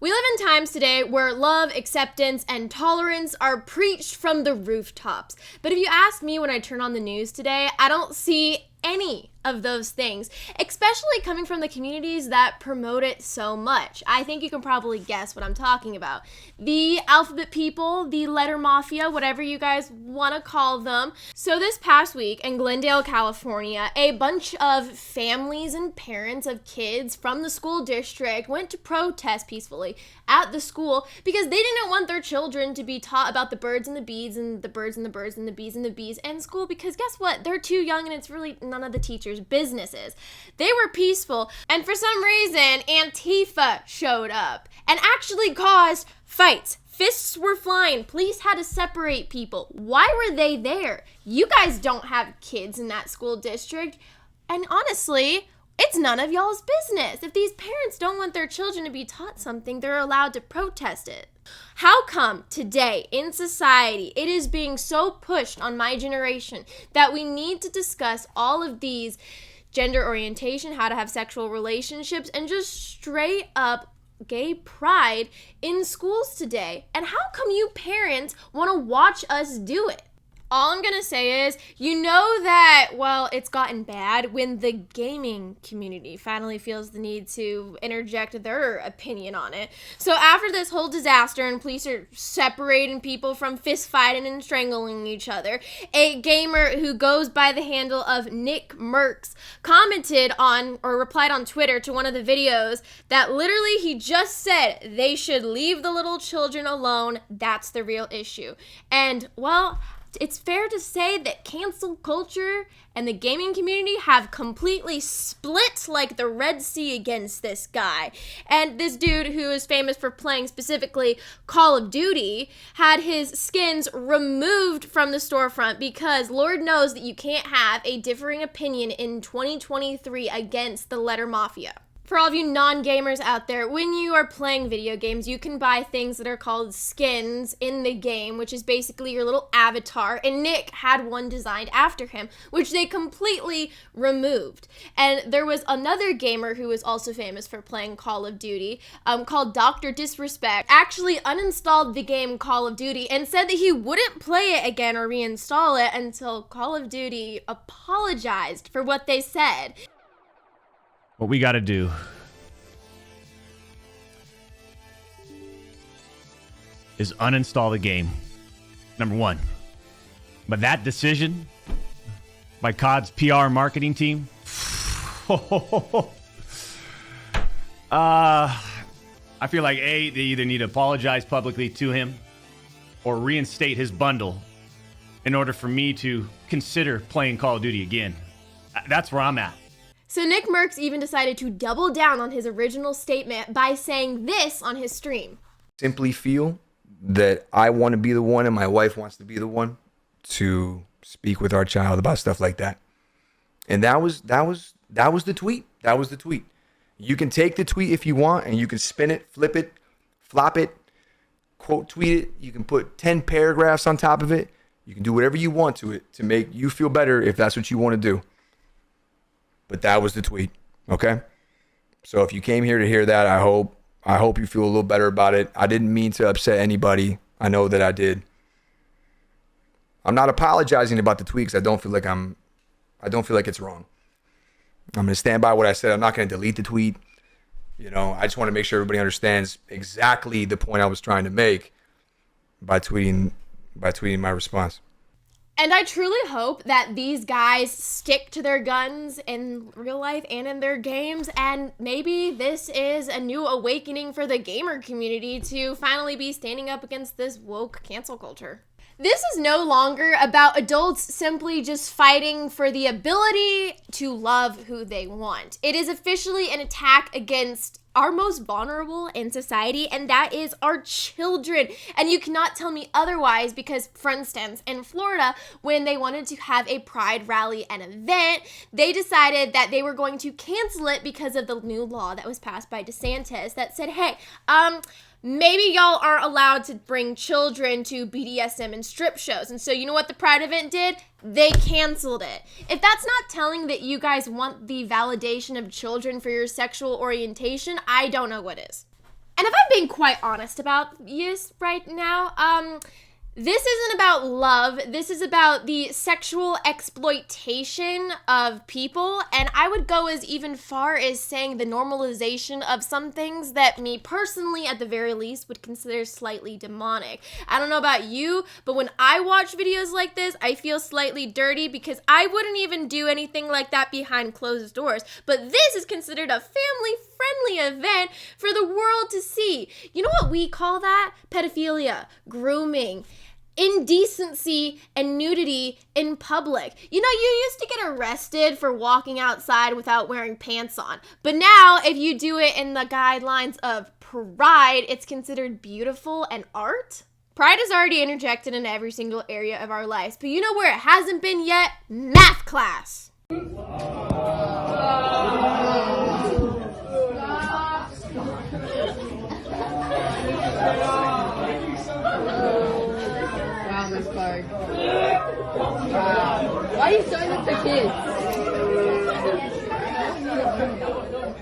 We live in times today where love, acceptance, and tolerance are preached from the rooftops. But if you ask me when I turn on the news today, I don't see any of those things, especially coming from the communities that promote it so much. I think you can probably guess what I'm talking about. The Aphabet people, the letter Mafia, whatever you guys want to call them. So this past week in Glendale, California, a bunch of families and parents of kids from the school district went to protest peacefully at the school because they didn't want their children to be taught about the birds and the bees and the birds and the birds and the bees and the bees in school, because guess what? They're too young and it's really none of the teachers' businesses. They were peaceful, and for some reason, Antifa showed up and actually caused fights. Fists were flying. Police had to separate people. Why were they there? You guys don't have kids in that school district, and honestly, it's none of y'all's business. If these parents don't want their children to be taught something, they're allowed to protest it. How come today in society it is being so pushed on my generation that we need to discuss all of these gender orientation, how to have sexual relationships, and just straight up gay pride in schools today? And how come you parents want to watch us do it? All I'm going to say is, you know that, well, it's gotten bad when the gaming community finally feels the need to interject their opinion on it. So after this whole disaster and police are separating people from fist fighting and strangling each other, a gamer who goes by the handle of Nick Merks commented on or replied on Twitter to one of the videos that literally he just said they should leave the little children alone. That's the real issue. And, well, it's fair to say that cancel culture and the gaming community have completely split like the Red Sea against this guy. And this dude, who is famous for playing specifically Call of Duty, had his skins removed from the storefront because Lord knows that you can't have a differing opinion in 2023 against the letter Mafia. For all of you non-gamers out there, when you are playing video games, you can buy things that are called skins in the game, which is basically your little avatar, and Nick had one designed after him, which they completely removed. And there was another gamer who was also famous for playing Call of Duty, called Dr. Disrespect, actually uninstalled the game Call of Duty and said that he wouldn't play it again or reinstall it until Call of Duty apologized for what they said. What we got to do is uninstall the game, number one. But that decision by COD's PR marketing team, I feel like, A, they either need to apologize publicly to him or reinstate his bundle in order for me to consider playing Call of Duty again. That's where I'm at. So Nick Merks even decided to double down on his original statement by saying this on his stream. Simply feel that I want to be the one and my wife wants to be the one to speak with our child about stuff like that. And that was the tweet. That was the tweet. You can take the tweet if you want and you can spin it, flip it, flop it, quote tweet it. You can put 10 paragraphs on top of it. You can do whatever you want to it to make you feel better if that's what you want to do. But that was the tweet, okay? So if you came here to hear that, I hope you feel a little better about it. I didn't mean to upset anybody. I know that I did. I'm not apologizing about the tweet because I don't feel like it's wrong. I'm gonna stand by what I said. I'm not gonna delete the tweet. You know, I just want to make sure everybody understands exactly the point I was trying to make by tweeting my response. And I truly hope that these guys stick to their guns in real life and in their games, and maybe this is a new awakening for the gamer community to finally be standing up against this woke cancel culture. This is no longer about adults simply just fighting for the ability to love who they want. It is officially an attack against our most vulnerable in society, and that is our children. And you cannot tell me otherwise because, for instance, in Florida, when they wanted to have a pride rally and event, they decided that they were going to cancel it because of the new law that was passed by DeSantis that said, hey, maybe y'all aren't allowed to bring children to BDSM and strip shows. And so you know what the Pride event did? They canceled it. If that's not telling that you guys want the validation of children for your sexual orientation, I don't know what is. And if I'm being quite honest about this right now, this isn't about love. This is about the sexual exploitation of people. And I would go as even far as saying the normalization of some things that me personally, at the very least, would consider slightly demonic. I don't know about you, but when I watch videos like this, I feel slightly dirty because I wouldn't even do anything like that behind closed doors. But this is considered a family-friendly event for the world to see. You know what we call that? Pedophilia, grooming, indecency, and nudity in public. You know, you used to get arrested for walking outside without wearing pants on. But now, if you do it in the guidelines of pride, it's considered beautiful and art. Pride is already interjected in every single area of our lives. But you know where it hasn't been yet? Math class. Wow. Why are you showing this to kids?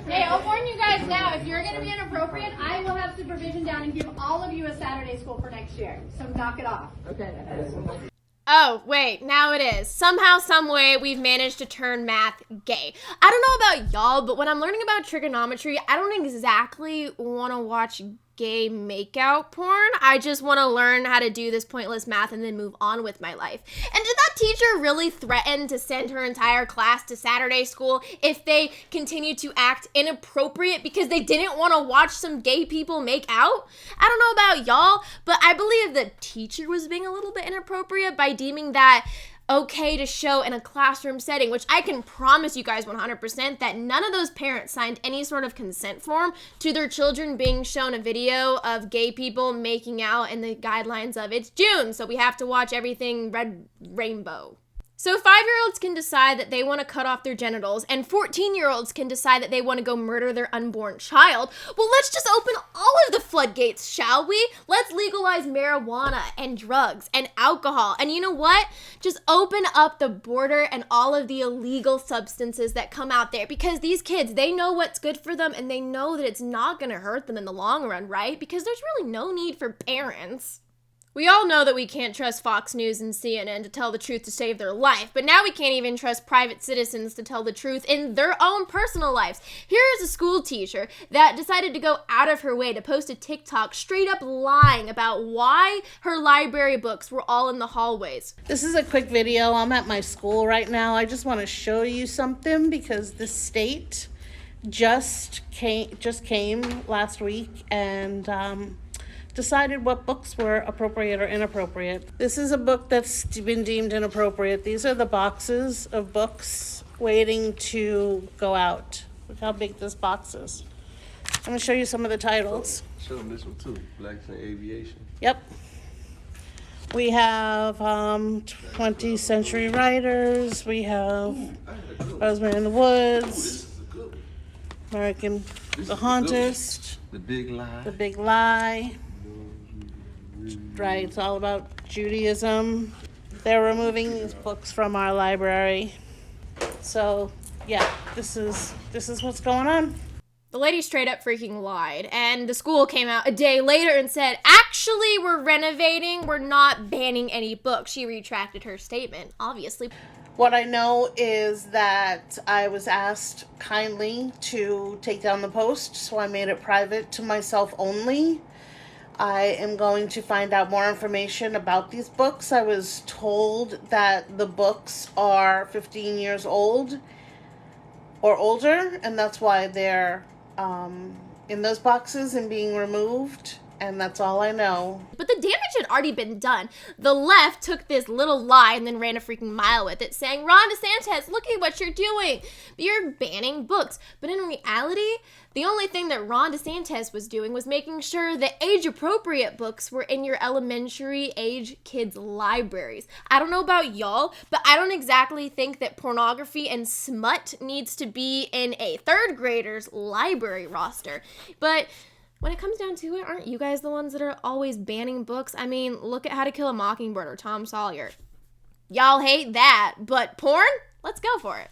Hey, I'll warn you guys now, if you're going to be inappropriate, I will have supervision down and give all of you a Saturday school for next year. So knock it off. Okay. Oh, wait, now it is. Somehow, someway, we've managed to turn math gay. I don't know about y'all, but when I'm learning about trigonometry, I don't exactly want to watch gay makeout porn. I just want to learn how to do this pointless math and then move on with my life. And did that teacher really threaten to send her entire class to Saturday school if they continue to act inappropriate because they didn't want to watch some gay people make out? I don't know about y'all, but I believe the teacher was being a little bit inappropriate by deeming that okay to show in a classroom setting, which I can promise you guys 100% that none of those parents signed any sort of consent form to their children being shown a video of gay people making out in the guidelines of it's June, so we have to watch everything red rainbow. So 5-year-olds can decide that they want to cut off their genitals, and 14-year-olds can decide that they want to go murder their unborn child. Well, let's just open all of the floodgates, shall we? Let's legalize marijuana and drugs and alcohol. And you know what? Just open up the border and all of the illegal substances that come out there, because these kids, they know what's good for them, and they know that it's not going to hurt them in the long run, right? Because there's really no need for parents. We all know that we can't trust Fox News and CNN to tell the truth to save their life, but now we can't even trust private citizens to tell the truth in their own personal lives. Here is a school teacher that decided to go out of her way to post a TikTok straight up lying about why her library books were all in the hallways. This is a quick video. I'm at my school right now. I just want to show you something because the state just came last week and decided what books were appropriate or inappropriate. This is a book that's been deemed inappropriate. These are the boxes of books waiting to go out. Look how big this box is. I'm going to show you some of the titles. Show them this one too, Blacks in Aviation. Yep. We have 20th century writers. We have Rosemary in the Woods, American The Hauntist, The Big Lie. The Big Lie. Right, it's all about Judaism. They're removing these books from our library. So, yeah, this is what's going on. The lady straight up freaking lied, and the school came out a day later and said, actually, we're renovating, we're not banning any books. She retracted her statement, obviously. What I know is that I was asked kindly to take down the post, so I made it private to myself only. I am going to find out more information about these books. I was told that the books are 15 years old or older, and that's why they're in those boxes and being removed. And that's all I know. But the damage had already been done. The left took this little lie and then ran a freaking mile with it, saying, Ron DeSantis, look at what you're doing. You're banning books. But in reality, the only thing that Ron DeSantis was doing was making sure that age-appropriate books were in your elementary age kids' libraries. I don't know about y'all, but I don't exactly think that pornography and smut needs to be in a third grader's library roster. But when it comes down to it, aren't you guys the ones that are always banning books? I mean, look at How to Kill a Mockingbird or Tom Sawyer. Y'all hate that, but porn? Let's go for it.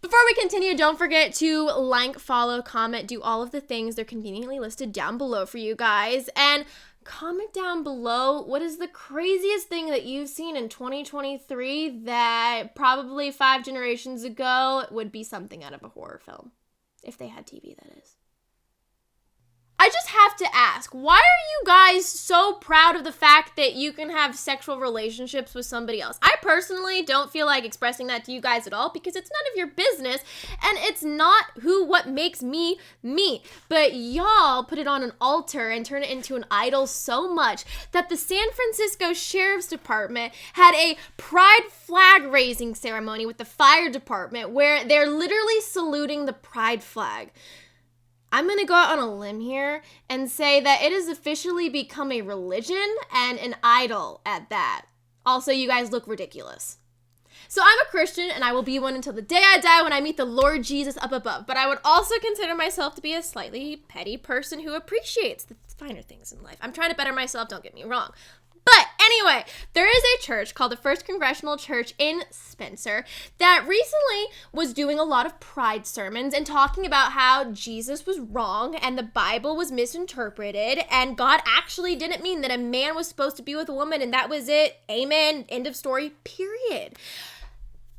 Before we continue, don't forget to like, follow, comment, do all of the things. They're conveniently listed down below for you guys. And comment down below what is the craziest thing that you've seen in 2023 that probably 5 generations ago would be something out of a horror film. If they had TV, that is. I just have to ask, why are you guys so proud of the fact that you can have sexual relationships with somebody else? I personally don't feel like expressing that to you guys at all because it's none of your business and it's not what makes me me. But y'all put it on an altar and turn it into an idol so much that the San Francisco Sheriff's Department had a pride flag raising ceremony with the fire department where they're literally saluting the pride flag. I'm going to go out on a limb here and say that it has officially become a religion and an idol at that. Also, you guys look ridiculous. So I'm a Christian and I will be one until the day I die when I meet the Lord Jesus up above. But I would also consider myself to be a slightly petty person who appreciates the finer things in life. I'm trying to better myself, don't get me wrong. But anyway, there is a church called the First Congregational Church in Spencer that recently was doing a lot of pride sermons and talking about how Jesus was wrong and the Bible was misinterpreted and God actually didn't mean that a man was supposed to be with a woman and that was it. Amen. End of story. Period.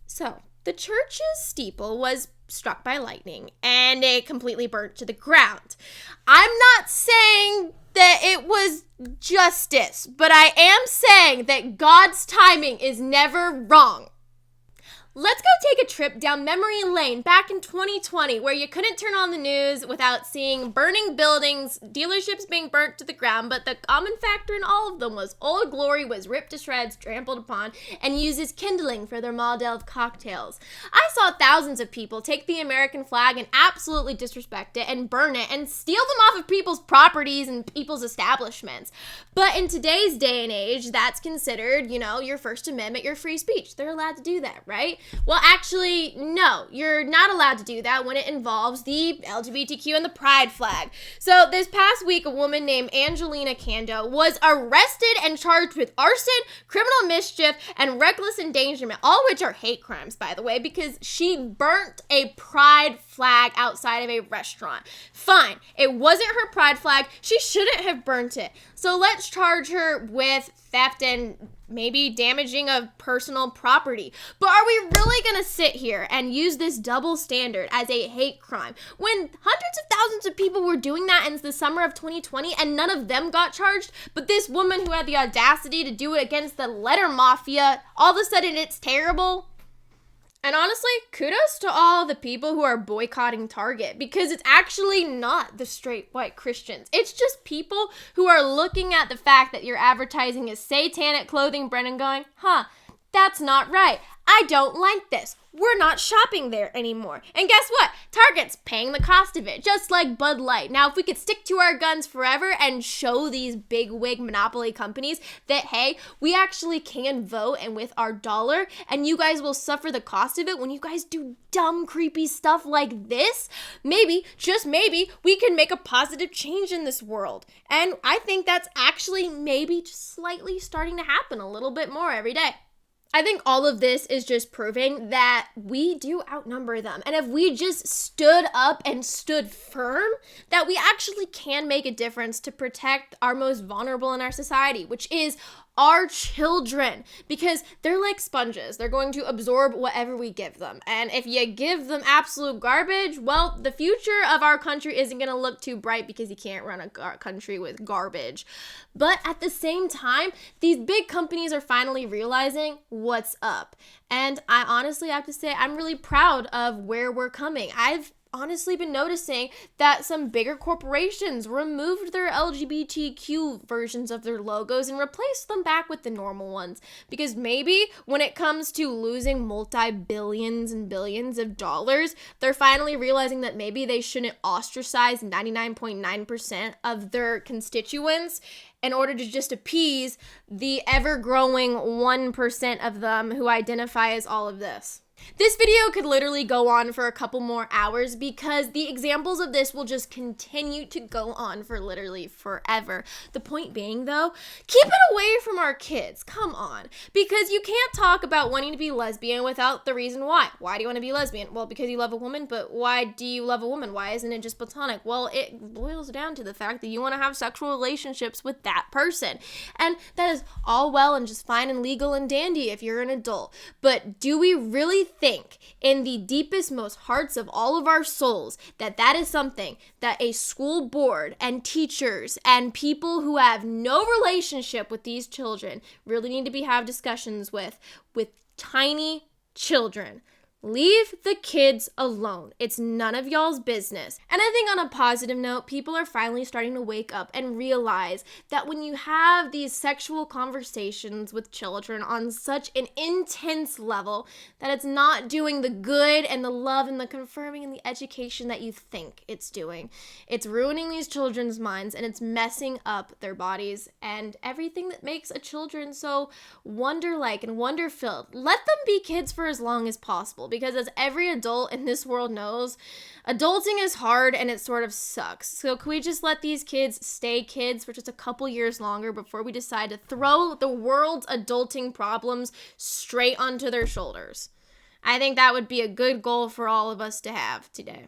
So the church's steeple was struck by lightning and it completely burnt to the ground. I'm not saying that it was justice, but I am saying that God's timing is never wrong. Let's go take a trip down memory lane back in 2020 where you couldn't turn on the news without seeing burning buildings, dealerships being burnt to the ground, but the common factor in all of them was Old Glory was ripped to shreds, trampled upon, and used as kindling for their Molotov cocktails. I saw thousands of people take the American flag and absolutely disrespect it and burn it and steal them off of people's properties and people's establishments. But in today's day and age, that's considered, your First Amendment, your free speech. They're allowed to do that, right? Well, actually, no, you're not allowed to do that when it involves the LGBTQ and the pride flag. So this past week, a woman named Angelina Cando was arrested and charged with arson, criminal mischief, and reckless endangerment, all which are hate crimes, by the way, because she burnt a pride flag outside of a restaurant. Fine, it wasn't her pride flag. She shouldn't have burnt it. So let's charge her with theft and maybe damaging of personal property. But are we really going to sit here and use this double standard as a hate crime when hundreds of thousands of people were doing that in the summer of 2020 and none of them got charged? But this woman who had the audacity to do it against the letter Mafia, all of a sudden it's terrible? And honestly, kudos to all the people who are boycotting Target because it's actually not the straight white Christians. It's just people who are looking at the fact that you're advertising a satanic clothing brand and going, that's not right. I don't like this. We're not shopping there anymore. And guess what? Target's paying the cost of it, just like Bud Light. Now, if we could stick to our guns forever and show these big wig monopoly companies that, hey, we actually can vote and with our dollar, and you guys will suffer the cost of it when you guys do dumb, creepy stuff like this, maybe, just maybe, we can make a positive change in this world. And I think that's actually maybe just slightly starting to happen a little bit more every day. I think all of this is just proving that we do outnumber them. And if we just stood up and stood firm, that we actually can make a difference to protect our most vulnerable in our society, which is our children, because they're like sponges. They're going to absorb whatever we give them. And if you give them absolute garbage, well, the future of our country isn't going to look too bright because you can't run a country with garbage. But at the same time, these big companies are finally realizing what's up. And I honestly have to say, I'm really proud of where we're coming. I've honestly been noticing that some bigger corporations removed their LGBTQ versions of their logos and replaced them back with the normal ones. Because maybe when it comes to losing multi-billions and billions of dollars, they're finally realizing that maybe they shouldn't ostracize 99.9% of their constituents in order to just appease the ever-growing 1% of them who identify as all of this. This video could literally go on for a couple more hours because the examples of this will just continue to go on for literally forever. The point being, though, keep it away from our kids. Come on. Because you can't talk about wanting to be lesbian without the reason why. Why do you want to be lesbian? Well, because you love a woman, but why do you love a woman? Why isn't it just platonic? Well, it boils down to the fact that you want to have sexual relationships with that person. And that is all well and just fine and legal and dandy if you're an adult. But do we really think in the deepest, most hearts of all of our souls that that is something that a school board and teachers and people who have no relationship with these children really need to have discussions with tiny children? Leave the kids alone. It's none of y'all's business. And I think on a positive note, people are finally starting to wake up and realize that when you have these sexual conversations with children on such an intense level, that it's not doing the good and the love and the confirming and the education that you think it's doing. It's ruining these children's minds and it's messing up their bodies and everything that makes a children so wonder-like and wonder-filled. Let them be kids for as long as possible. Because as every adult in this world knows, adulting is hard and it sort of sucks. So can we just let these kids stay kids for just a couple years longer before we decide to throw the world's adulting problems straight onto their shoulders? I think that would be a good goal for all of us to have today.